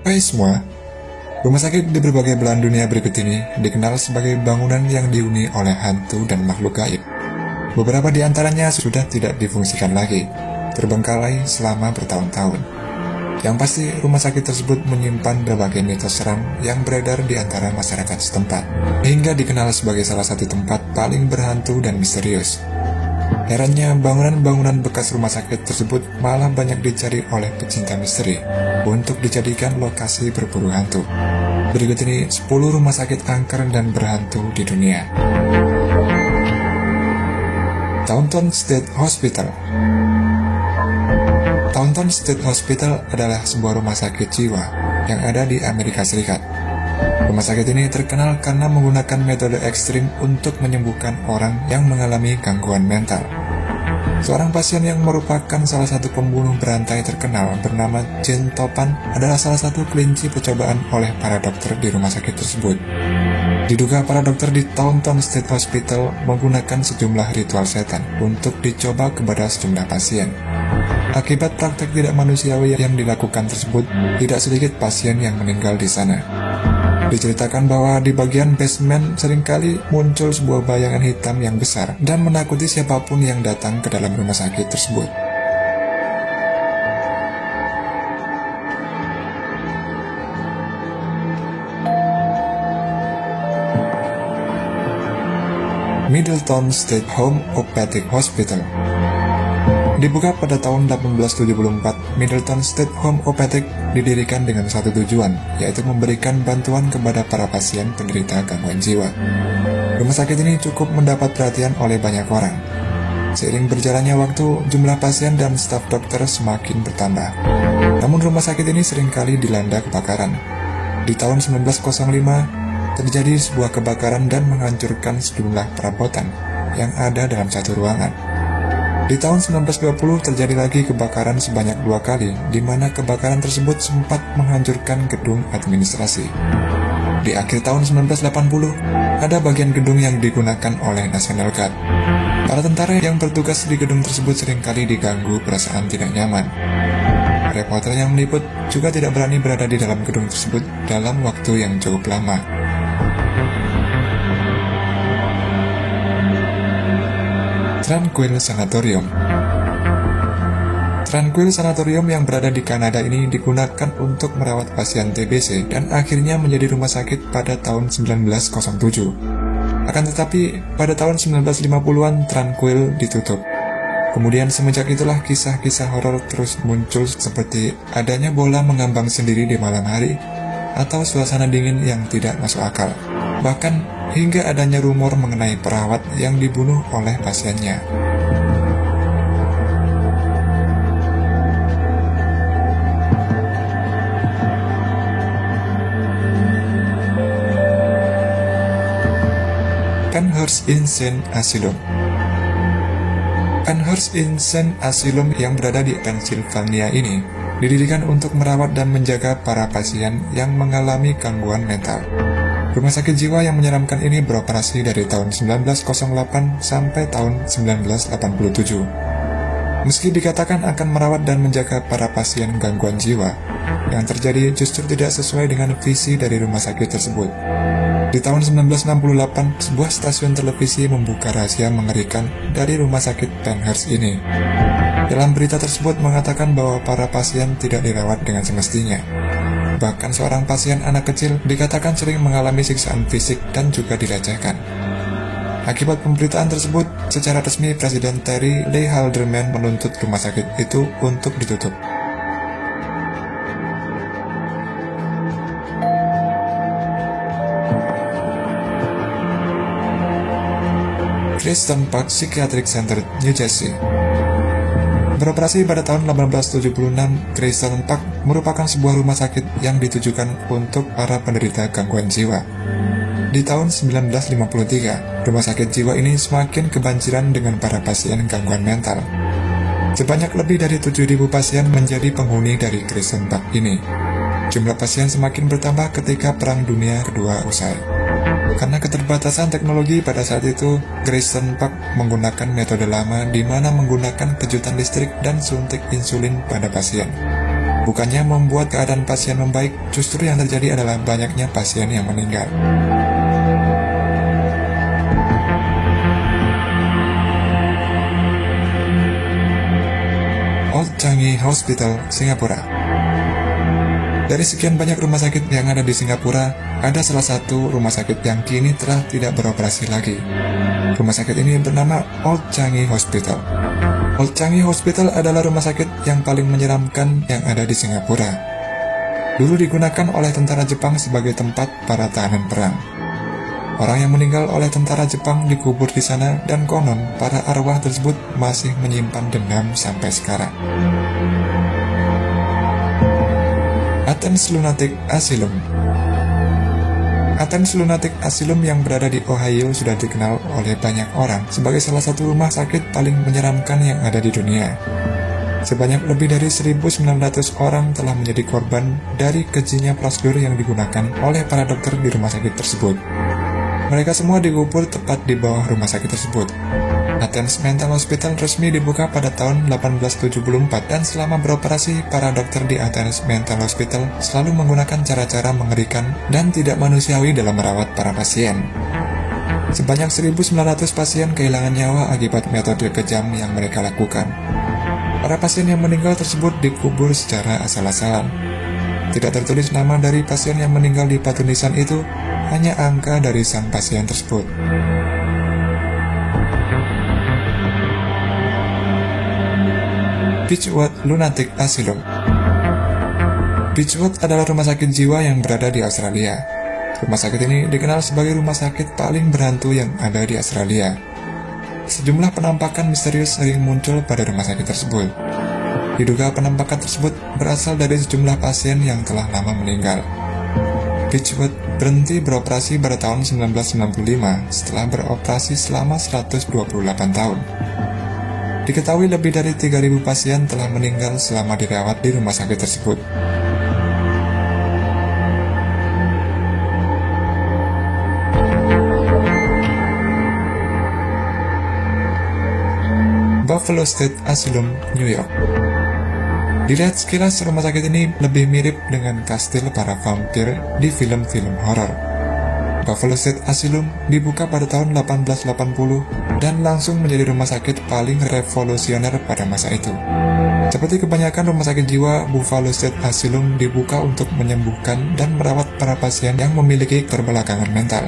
Hai semua, rumah sakit di berbagai belahan dunia berikut ini dikenal sebagai bangunan yang dihuni oleh hantu dan makhluk gaib. Beberapa di antaranya sudah tidak difungsikan lagi, terbengkalai selama bertahun-tahun. Yang pasti, rumah sakit tersebut menyimpan berbagai mitos seram yang beredar di antara masyarakat setempat, hingga dikenal sebagai salah satu tempat paling berhantu dan misterius. Herannya, bangunan-bangunan bekas rumah sakit tersebut malah banyak dicari oleh pecinta misteri untuk dijadikan lokasi berburu hantu. Berikut ini 10 rumah sakit angker dan berhantu di dunia. Taunton State Hospital. Taunton State Hospital adalah sebuah rumah sakit jiwa yang ada di Amerika Serikat. Rumah sakit ini terkenal karena menggunakan metode ekstrim untuk menyembuhkan orang yang mengalami gangguan mental. Seorang pasien yang merupakan salah satu pembunuh berantai terkenal bernama Jane Topan adalah salah satu kelinci percobaan oleh para dokter di rumah sakit tersebut. Diduga para dokter di Taunton State Hospital menggunakan sejumlah ritual setan untuk dicoba kepada sejumlah pasien. Akibat praktek tidak manusiawi yang dilakukan tersebut, tidak sedikit pasien yang meninggal di sana. Diceritakan bahwa di bagian basement seringkali muncul sebuah bayangan hitam yang besar dan menakuti siapapun yang datang ke dalam rumah sakit tersebut. Middleton State Homeopathic Hospital. Dibuka pada tahun 1874, Middleton State Homeopathic didirikan dengan satu tujuan, yaitu memberikan bantuan kepada para pasien penderita gangguan jiwa. Rumah sakit ini cukup mendapat perhatian oleh banyak orang. Seiring berjalannya waktu, jumlah pasien dan staf dokter semakin bertambah. Namun rumah sakit ini seringkali dilanda kebakaran. Di tahun 1905, terjadi sebuah kebakaran dan menghancurkan sejumlah perabotan yang ada dalam satu ruangan. Di tahun 1920 terjadi lagi kebakaran sebanyak 2 kali, di mana kebakaran tersebut sempat menghancurkan gedung administrasi. Di akhir tahun 1980, ada bagian gedung yang digunakan oleh National Guard. Para tentara yang bertugas di gedung tersebut seringkali diganggu perasaan tidak nyaman. Reporter yang meliput juga tidak berani berada di dalam gedung tersebut dalam waktu yang cukup lama. Tranquil Sanatorium. Tranquil Sanatorium yang berada di Kanada ini digunakan untuk merawat pasien TBC dan akhirnya menjadi rumah sakit pada tahun 1907. Akan tetapi, pada tahun 1950-an Tranquil ditutup. Kemudian semenjak itulah kisah-kisah horor terus muncul seperti adanya bola mengambang sendiri di malam hari atau suasana dingin yang tidak masuk akal. Bahkan hingga adanya rumor mengenai perawat yang dibunuh oleh pasiennya. Penhurst Insane Asylum. Penhurst Insane Asylum yang berada di Pennsylvania ini didirikan untuk merawat dan menjaga para pasien yang mengalami gangguan mental. Rumah sakit jiwa yang menyeramkan ini beroperasi dari tahun 1908 sampai tahun 1987. Meski dikatakan akan merawat dan menjaga para pasien gangguan jiwa, yang terjadi justru tidak sesuai dengan visi dari rumah sakit tersebut. Di tahun 1968, sebuah stasiun televisi membuka rahasia mengerikan dari rumah sakit Penhurst ini. Dalam berita tersebut mengatakan bahwa para pasien tidak dirawat dengan semestinya. Bahkan seorang pasien anak kecil dikatakan sering mengalami siksaan fisik dan juga dilecehkan. Akibat pemberitaan tersebut, secara resmi Presiden Terry Lee Haldeman menuntut rumah sakit itu untuk ditutup. Kristen Park Psychiatric Center, New Jersey. Beroperasi pada tahun 1876, Kristen Park merupakan sebuah rumah sakit yang ditujukan untuk para penderita gangguan jiwa. Di tahun 1953, rumah sakit jiwa ini semakin kebanjiran dengan para pasien gangguan mental. Sebanyak lebih dari 7.000 pasien menjadi penghuni dari Kristen Park ini. Jumlah pasien semakin bertambah ketika Perang Dunia Kedua usai. Karena keterbatasan teknologi pada saat itu, Kristen Park menggunakan metode lama di mana menggunakan kejutan listrik dan suntik insulin pada pasien. Bukannya membuat keadaan pasien membaik, justru yang terjadi adalah banyaknya pasien yang meninggal. Old Changi Hospital, Singapura. Dari sekian banyak rumah sakit yang ada di Singapura, ada salah satu rumah sakit yang kini telah tidak beroperasi lagi. Rumah sakit ini bernama Old Changi Hospital. Old Changi Hospital adalah rumah sakit yang paling menyeramkan yang ada di Singapura. Dulu digunakan oleh tentara Jepang sebagai tempat para tahanan perang. Orang yang meninggal oleh tentara Jepang dikubur di sana, dan konon para arwah tersebut masih menyimpan dendam sampai sekarang. Athens Lunatic Asylum. Athens Lunatic Asylum yang berada di Ohio sudah dikenal oleh banyak orang sebagai salah satu rumah sakit paling menyeramkan yang ada di dunia. Sebanyak lebih dari 1.900 orang telah menjadi korban dari kejinya prosedur yang digunakan oleh para dokter di rumah sakit tersebut. Mereka semua dikubur tepat di bawah rumah sakit tersebut. Athens Mental Hospital resmi dibuka pada tahun 1874, dan selama beroperasi, para dokter di Athens Mental Hospital selalu menggunakan cara-cara mengerikan dan tidak manusiawi dalam merawat para pasien. Sebanyak 1.900 pasien kehilangan nyawa akibat metode kejam yang mereka lakukan. Para pasien yang meninggal tersebut dikubur secara asal-asalan. Tidak tertulis nama dari pasien yang meninggal di batu nisan itu, hanya angka dari sang pasien tersebut. Beechwood Lunatic Asylum. Beechwood adalah rumah sakit jiwa yang berada di Australia. Rumah sakit ini dikenal sebagai rumah sakit paling berhantu yang ada di Australia. Sejumlah penampakan misterius sering muncul pada rumah sakit tersebut. Diduga penampakan tersebut berasal dari sejumlah pasien yang telah lama meninggal. Beechwood berhenti beroperasi pada tahun 1995 setelah beroperasi selama 128 tahun. Diketahui lebih dari 3.000 pasien telah meninggal selama dirawat di rumah sakit tersebut. Buffalo State Asylum, New York. Dilihat sekilas, rumah sakit ini lebih mirip dengan kastil para vampir di film-film horor. Buffalo State Asylum dibuka pada tahun 1880 dan langsung menjadi rumah sakit paling revolusioner pada masa itu. Seperti kebanyakan rumah sakit jiwa, Buffalo State Asylum dibuka untuk menyembuhkan dan merawat para pasien yang memiliki keterbelakangan mental.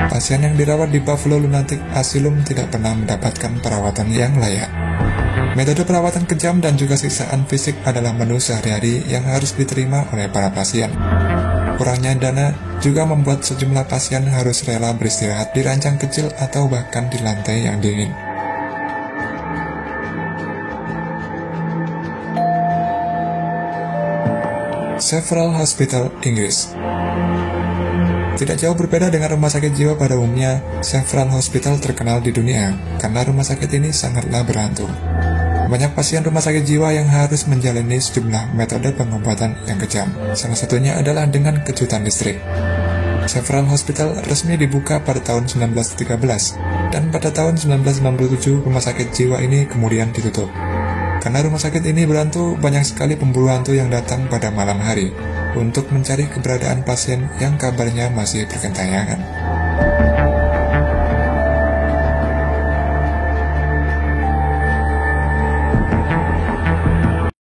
Pasien yang dirawat di Buffalo Lunatic Asylum tidak pernah mendapatkan perawatan yang layak. Metode perawatan kejam dan juga siksaan fisik adalah menu sehari-hari yang harus diterima oleh para pasien. Kurangnya dana juga membuat sejumlah pasien harus rela beristirahat di ranjang kecil atau bahkan di lantai yang dingin. Several Hospital, Inggris. Tidak jauh berbeda dengan rumah sakit jiwa pada umumnya, Several Hospital terkenal di dunia karena rumah sakit ini sangatlah berhantu. Banyak pasien rumah sakit jiwa yang harus menjalani sejumlah metode pengobatan yang kejam. Salah satunya adalah dengan kejutan listrik. Several Hospital resmi dibuka pada tahun 1913, dan pada tahun 1997 rumah sakit jiwa ini kemudian ditutup. Karena rumah sakit ini berhantu, banyak sekali pemburu hantu yang datang pada malam hari untuk mencari keberadaan pasien yang kabarnya masih bergentayangan.